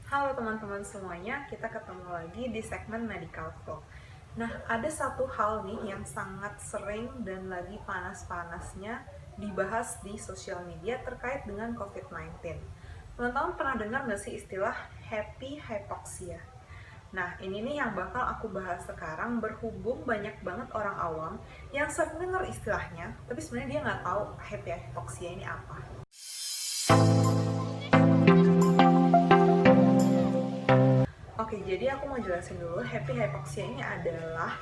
Halo teman-teman semuanya, kita ketemu lagi di segmen Medical Flow. Nah, ada satu hal nih yang sangat sering dan lagi panas-panasnya dibahas di sosial media terkait dengan COVID-19. Teman-teman pernah dengar nggak sih istilah happy hypoxia? Nah, ini nih yang bakal aku bahas sekarang, berhubung banyak banget orang awam yang sering dengar istilahnya, tapi sebenarnya dia nggak tahu happy hypoxia ini apa. Oke, jadi aku mau jelasin dulu, happy hypoxia ini adalah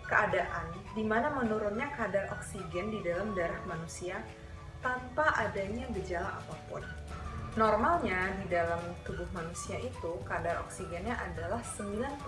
keadaan di mana menurunnya kadar oksigen di dalam darah manusia tanpa adanya gejala apapun. Normalnya di dalam tubuh manusia itu kadar oksigennya adalah 95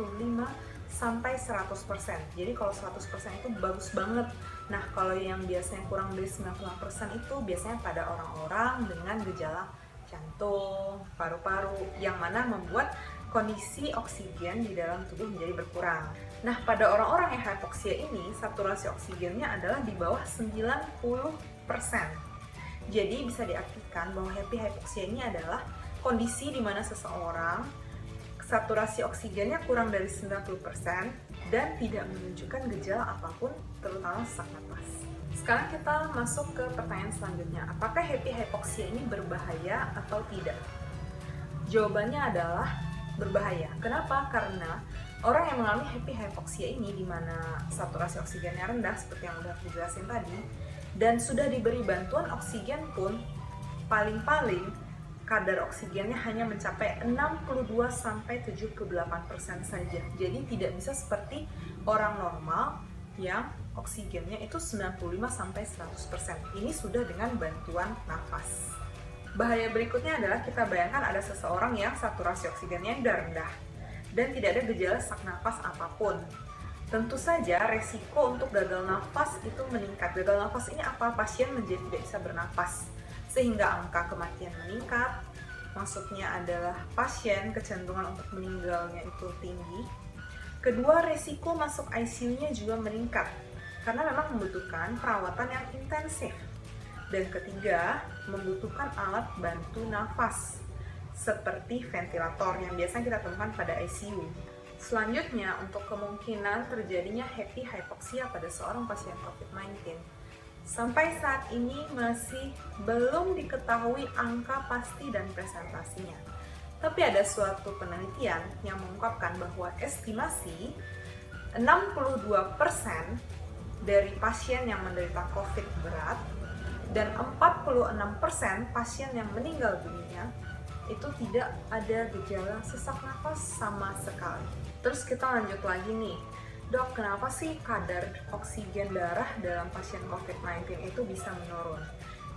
sampai 100%. Jadi kalau 100% itu bagus banget. Nah, kalau yang biasanya kurang dari 95% itu biasanya pada orang-orang dengan gejala jantung, paru-paru, yang mana membuat kondisi oksigen di dalam tubuh menjadi berkurang. Nah, pada orang-orang yang hypoxia ini, saturasi oksigennya adalah di bawah 90%. Jadi bisa diartikan bahwa happy hypoxia ini adalah kondisi di mana seseorang saturasi oksigennya kurang dari 90% dan tidak menunjukkan gejala apapun, terutama sesak napas. Sekarang kita masuk ke pertanyaan selanjutnya. Apakah happy hypoxia ini berbahaya atau tidak? Jawabannya adalah berbahaya. Kenapa? Karena orang yang mengalami happy hypoxia ini, di mana saturasi oksigennya rendah seperti yang udah aku jelasin tadi, dan sudah diberi bantuan oksigen pun, paling-paling kadar oksigennya hanya mencapai 62-78% saja. Jadi tidak bisa seperti orang normal yang oksigennya itu 95-100%. Ini sudah dengan bantuan nafas. Bahaya berikutnya adalah kita bayangkan ada seseorang yang saturasi oksigennya sudah rendah dan tidak ada gejala sesak napas apapun. Tentu saja resiko untuk gagal nafas itu meningkat. Gagal nafas ini apa? Pasien menjadi tidak bisa bernafas sehingga angka kematian meningkat. Maksudnya adalah pasien kecenderungan untuk meninggalnya itu tinggi. Kedua, resiko masuk ICU-nya juga meningkat karena memang membutuhkan perawatan yang intensif. Dan ketiga, membutuhkan alat bantu nafas seperti ventilator yang biasanya kita temukan pada ICU. Selanjutnya, untuk kemungkinan terjadinya happy hypoxia pada seorang pasien COVID-19, sampai saat ini masih belum diketahui angka pasti dan presentasinya. Tapi ada suatu penelitian yang mengungkapkan bahwa estimasi 62% dari pasien yang menderita COVID berat dan 46% pasien yang meninggal dunia itu tidak ada gejala sesak nafas sama sekali. Terus kita lanjut lagi nih, dok, kenapa sih kadar oksigen darah dalam pasien COVID-19 itu bisa menurun?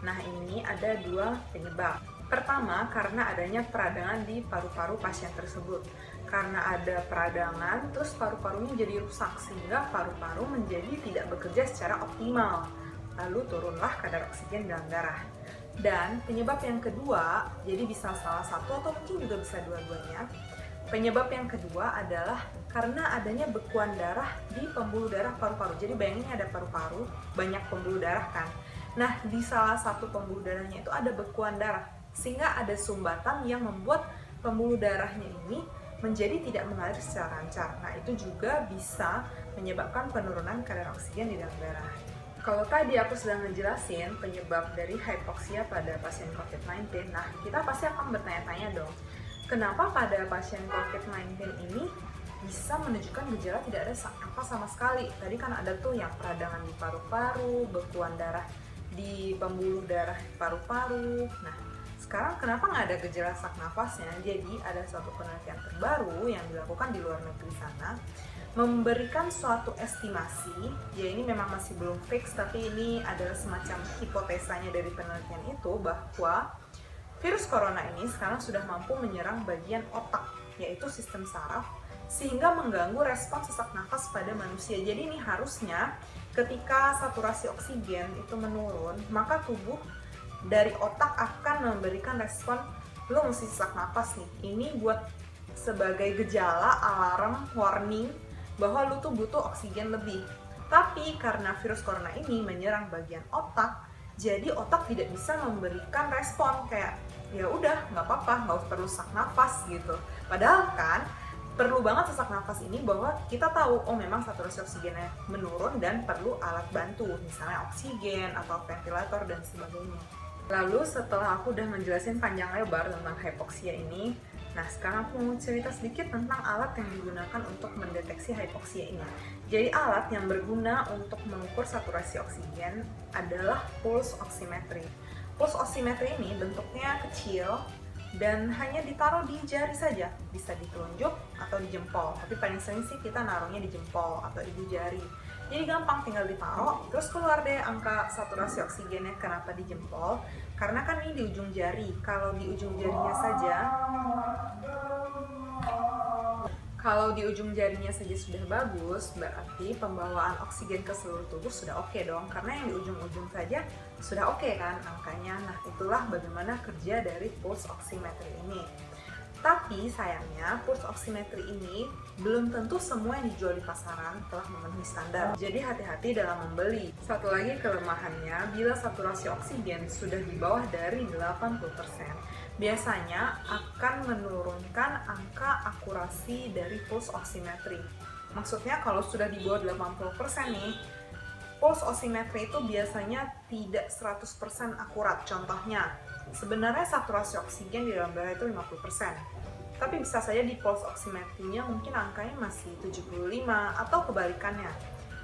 Nah, ini ada dua penyebab. Pertama, karena adanya peradangan di paru-paru pasien tersebut. Karena ada peradangan, terus paru-parunya jadi rusak sehingga paru-paru menjadi tidak bekerja secara optimal. Lalu turunlah kadar oksigen dalam darah. Dan penyebab yang kedua, jadi bisa salah satu atau mungkin juga bisa dua-duanya. Penyebab yang kedua adalah karena adanya bekuan darah di pembuluh darah paru-paru. Jadi bayangin ada paru-paru, banyak pembuluh darah kan. Nah, di salah satu pembuluh darahnya itu ada bekuan darah, sehingga ada sumbatan yang membuat pembuluh darahnya ini menjadi tidak mengalir secara lancar. Nah, itu juga bisa menyebabkan penurunan kadar oksigen di dalam darah. Kalau tadi aku sedang ngejelasin penyebab dari hypoxia pada pasien COVID-19, nah kita pasti akan bertanya-tanya dong, kenapa pada pasien COVID-19 ini bisa menunjukkan gejala tidak ada sesak nafas sama sekali? Tadi kan ada tuh yang peradangan di paru-paru, bekuan darah di pembuluh darah paru-paru. Nah, sekarang kenapa nggak ada gejala sesak nafasnya? Jadi ada suatu penelitian terbaru yang dilakukan di luar negeri sana, memberikan suatu estimasi, ya ini memang masih belum fix, tapi ini adalah semacam hipotesanya dari penelitian itu, bahwa virus corona ini sekarang sudah mampu menyerang bagian otak, yaitu sistem saraf, sehingga mengganggu respon sesak nafas pada manusia. Jadi ini harusnya ketika saturasi oksigen itu menurun, maka tubuh dari otak akan memberikan respon, lo mesti sesak nafas nih. Ini buat sebagai gejala, alarm, warning bahwa lu tuh butuh oksigen lebih. Tapi karena virus corona ini menyerang bagian otak, jadi otak tidak bisa memberikan respon kayak ya udah nggak apa-apa, nggak perlu sesak nafas gitu. Padahal kan perlu banget sesak nafas ini bahwa kita tahu oh memang saturasi oksigennya menurun dan perlu alat bantu, misalnya oksigen atau ventilator dan sebagainya. Lalu setelah aku udah menjelasin panjang lebar tentang hypoxia ini, nah sekarang aku mau cerita sedikit tentang alat yang digunakan untuk mendeteksi hypoxia ini. Jadi alat yang berguna untuk mengukur saturasi oksigen adalah pulse oximetry. Pulse oximetry ini bentuknya kecil dan hanya ditaruh di jari saja, bisa di telunjuk atau di jempol, tapi paling sering sih kita naruhnya di jempol atau di jari. Jadi gampang, tinggal ditaruh, terus keluar deh angka saturasi oksigennya. Kenapa di jempol? Karena kan ini di ujung jari. Kalau di ujung jarinya saja sudah bagus, berarti pembawaan oksigen ke seluruh tubuh sudah oke dong. Karena yang di ujung-ujung saja sudah oke kan angkanya. Nah, itulah bagaimana kerja dari pulse oximetry ini. Tapi sayangnya pulse oximetry ini belum tentu semua yang dijual di pasaran telah memenuhi standar. Jadi hati-hati dalam membeli. Satu lagi kelemahannya, bila saturasi oksigen sudah di bawah dari 80%, biasanya akan menurunkan angka akurasi dari pulse oximetry. Maksudnya kalau sudah di bawah 80% nih, pulse oximetry itu biasanya tidak 100% akurat. Contohnya, sebenarnya saturasi oksigen di dalam darah itu 50%. Tapi bisa saja di pulse oximetry-nya mungkin angkanya masih 75 atau kebalikannya.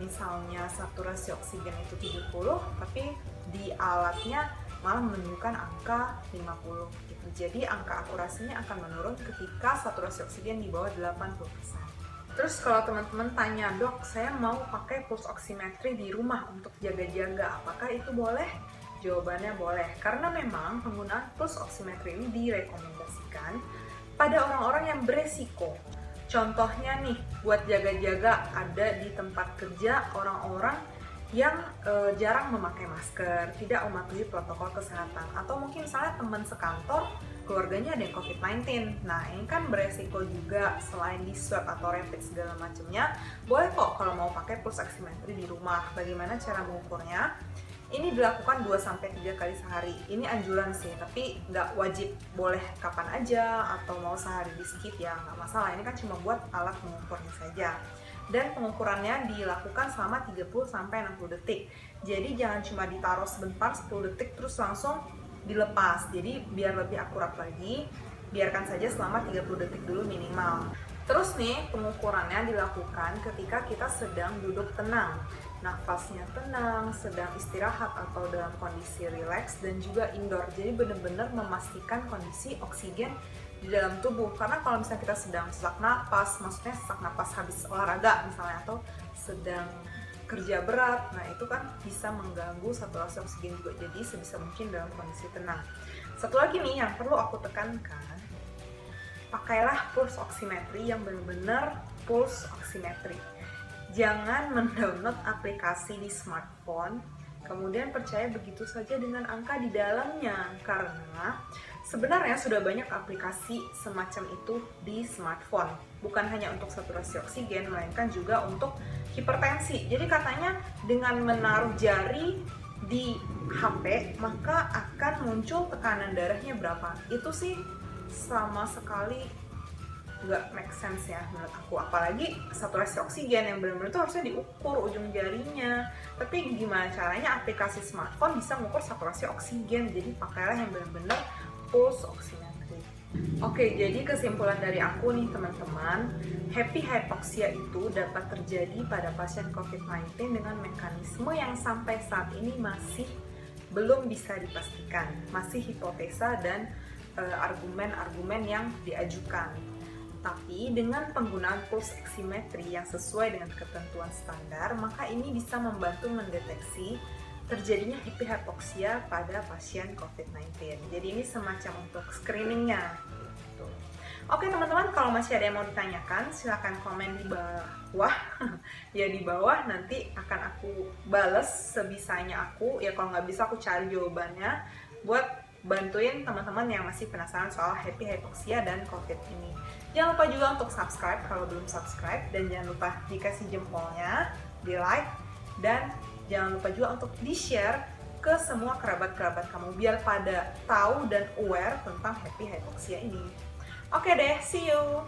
Misalnya saturasi oksigen itu 70, tapi di alatnya malah menunjukkan angka 50 gitu. Jadi angka akurasinya akan menurun ketika saturasi oksigen di bawah 80%. Terus kalau teman-teman tanya, dok, saya mau pakai pulse oximetry di rumah untuk jaga-jaga, apakah itu boleh? Jawabannya boleh, karena memang penggunaan pulse oximetry ini direkomendasikan pada orang-orang yang beresiko. Contohnya nih, buat jaga-jaga ada di tempat kerja orang-orang yang jarang memakai masker, tidak mematuhi protokol kesehatan, atau mungkin misalnya teman sekantor, keluarganya ada yang COVID-19. Nah, ini kan beresiko juga, selain di swab atau rapid segala macamnya. Boleh kok kalau mau pakai pulse oximetry di rumah. Bagaimana cara mengukurnya? Ini dilakukan 2-3 kali sehari. Ini anjuran sih, tapi nggak wajib, boleh kapan aja atau mau sehari di skip ya nggak masalah. Ini kan cuma buat alat mengukurnya saja. Dan pengukurannya dilakukan selama 30-60 detik. Jadi jangan cuma ditaruh sebentar 10 detik terus langsung dilepas. Jadi biar lebih akurat lagi, biarkan saja selama 30 detik dulu minimal. Terus nih, pengukurannya dilakukan ketika kita sedang duduk tenang, nafasnya tenang, sedang istirahat atau dalam kondisi rileks, dan juga indoor. Jadi benar-benar memastikan kondisi oksigen di dalam tubuh. Karena kalau misalnya kita sedang sesak napas, maksudnya sesak napas habis olahraga misalnya, atau sedang kerja berat, nah itu kan bisa mengganggu saturasi oksigen juga. Jadi sebisa mungkin dalam kondisi tenang. Satu lagi nih yang perlu aku tekankan, pakailah pulse oximetry yang benar-benar pulse oximetry. Jangan mendownload aplikasi di smartphone, kemudian percaya begitu saja dengan angka di dalamnya. Karena sebenarnya sudah banyak aplikasi semacam itu di smartphone. Bukan hanya untuk saturasi oksigen, melainkan juga untuk hipertensi. Jadi katanya dengan menaruh jari di HP, maka akan muncul tekanan darahnya berapa. Itu sih sama sekali nggak make sense ya menurut aku. Apalagi saturasi oksigen yang benar-benar itu harusnya diukur ujung jarinya. Tapi gimana caranya aplikasi smartphone bisa mengukur saturasi oksigen? Jadi pakailah yang benar-benar pulse oximetry. Oke, jadi kesimpulan dari aku nih teman-teman, happy hypoxia itu dapat terjadi pada pasien COVID-19 dengan mekanisme yang sampai saat ini masih belum bisa dipastikan, masih hipotesa dan argumen-argumen yang diajukan. Tapi dengan penggunaan pulse oximetry yang sesuai dengan ketentuan standar, maka ini bisa membantu mendeteksi terjadinya hypoxia pada pasien COVID-19. Jadi ini semacam untuk screeningnya. Gitu. Oke teman-teman, kalau masih ada yang mau ditanyakan, silahkan komen di bawah. Ya di bawah, nanti akan aku bales sebisanya aku. Ya kalau nggak bisa aku cari jawabannya buat bantuin teman-teman yang masih penasaran soal hypoxia dan COVID ini. Jangan lupa juga untuk subscribe kalau belum subscribe, dan jangan lupa dikasih jempolnya, di like, dan jangan lupa juga untuk di-share ke semua kerabat-kerabat kamu biar pada tahu dan aware tentang happy hypoxia ini. Oke deh, see you!